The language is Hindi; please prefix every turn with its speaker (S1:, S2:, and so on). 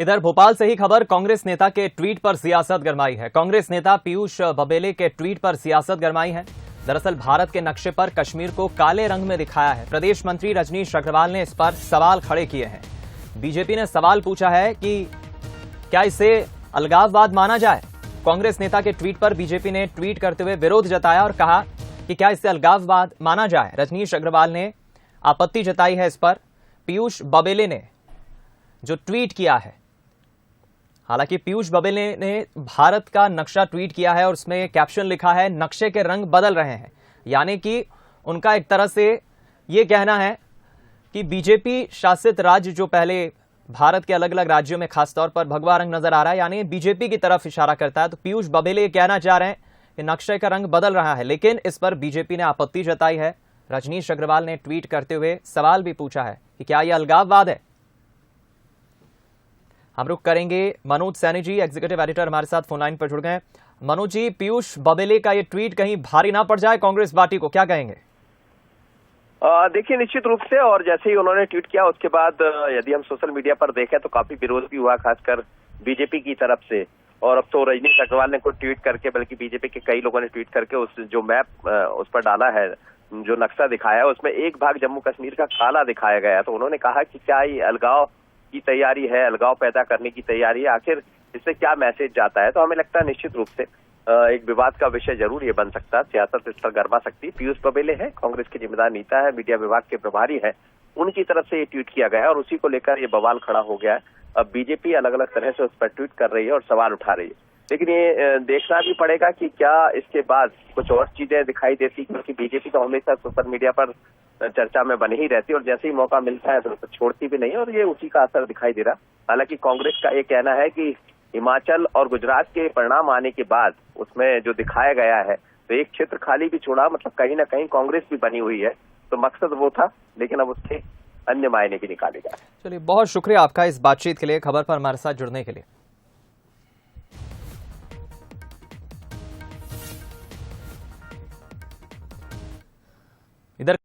S1: इधर भोपाल से ही खबर, कांग्रेस नेता के ट्वीट पर सियासत गरमाई है। कांग्रेस नेता पीयूष बबेले के ट्वीट पर सियासत गरमाई है। दरअसल भारत के नक्शे पर कश्मीर को काले रंग में दिखाया है। प्रदेश मंत्री रजनीश अग्रवाल ने इस पर सवाल खड़े किए हैं। बीजेपी ने सवाल पूछा है कि क्या इसे अलगाववाद माना जाए। कांग्रेस नेता के ट्वीट पर बीजेपी ने ट्वीट करते हुए विरोध जताया और कहा कि क्या इसे अलगाववाद माना जाए। रजनीश अग्रवाल ने आपत्ति जताई है इस पर। पीयूष बबेले ने जो ट्वीट किया है, हालांकि पीयूष बबेले ने भारत का नक्शा ट्वीट किया है और उसमें कैप्शन लिखा है, नक्शे के रंग बदल रहे हैं। यानी कि उनका एक तरह से यह कहना है कि बीजेपी शासित राज्य जो पहले भारत के अलग अलग राज्यों में खासतौर पर भगवा रंग नजर आ रहा है, यानी बीजेपी की तरफ इशारा करता है। तो पीयूष बबेले ये कहना चाह रहे हैं कि नक्शे का रंग बदल रहा है, लेकिन इस पर बीजेपी ने आपत्ति जताई है। रजनीश अग्रवाल ने ट्वीट करते हुए सवाल भी पूछा है कि क्या यह अलगाववाद है। हम रुख करेंगे मनोज सैनी जी, एग्जीक्यूटिव एडिटर हमारे साथ फोन लाइन पर जुड़ गए। मनोज जी, पीयूष बबेले का ये ट्वीट कहीं भारी ना पड़ जाए कांग्रेस पार्टी को, क्या कहेंगे?
S2: देखिए, निश्चित रूप से, और जैसे ही उन्होंने ट्वीट किया उसके बाद यदि हम सोशल मीडिया पर देखें तो काफी विरोध भी हुआ, खासकर बीजेपी की तरफ से। और अब तो रजनीश अग्रवाल ने खुद ट्वीट करके, बल्कि बीजेपी के कई लोगों ने ट्वीट करके उस जो मैप उस पर डाला है, जो नक्शा दिखाया है, उसमें एक भाग जम्मू कश्मीर का काला दिखाया गया है। तो उन्होंने कहा कि क्या ये अलगाव की तैयारी है, अलगाव पैदा करने की तैयारी है, आखिर इससे क्या मैसेज जाता है। तो हमें लगता है निश्चित रूप से एक विवाद का विषय जरूर ये बन सकता है, सियासत इस पर गरमा सकती है। पीयूष बबेले है, कांग्रेस के जिम्मेदार नेता है, मीडिया विभाग के प्रभारी है, उनकी तरफ से ये ट्वीट किया गया है और उसी को लेकर ये बवाल खड़ा हो गया है। अब बीजेपी अलग अलग तरह से उस पर ट्वीट कर रही है और सवाल उठा रही है, लेकिन ये देखना भी पड़ेगा कि क्या इसके बाद कुछ और चीजें दिखाई देती, क्योंकि बीजेपी तो हमेशा सोशल मीडिया पर चर्चा में बनी ही रहती है और जैसे ही मौका मिलता है तो छोड़ती भी नहीं, और ये उसी का असर दिखाई दे रहा। हालांकि कांग्रेस का ये कहना है कि हिमाचल और गुजरात के परिणाम आने के बाद उसमें जो दिखाया गया है, तो एक क्षेत्र खाली भी छोड़ा, मतलब कहीं ना कहीं कांग्रेस भी बनी हुई है। तो मकसद वो था, लेकिन अब उसके अन्य मायने भी निकाले गए।
S1: चलिए, बहुत शुक्रिया आपका इस बातचीत के लिए, खबर पर हमारे साथ जुड़ने के लिए। इधर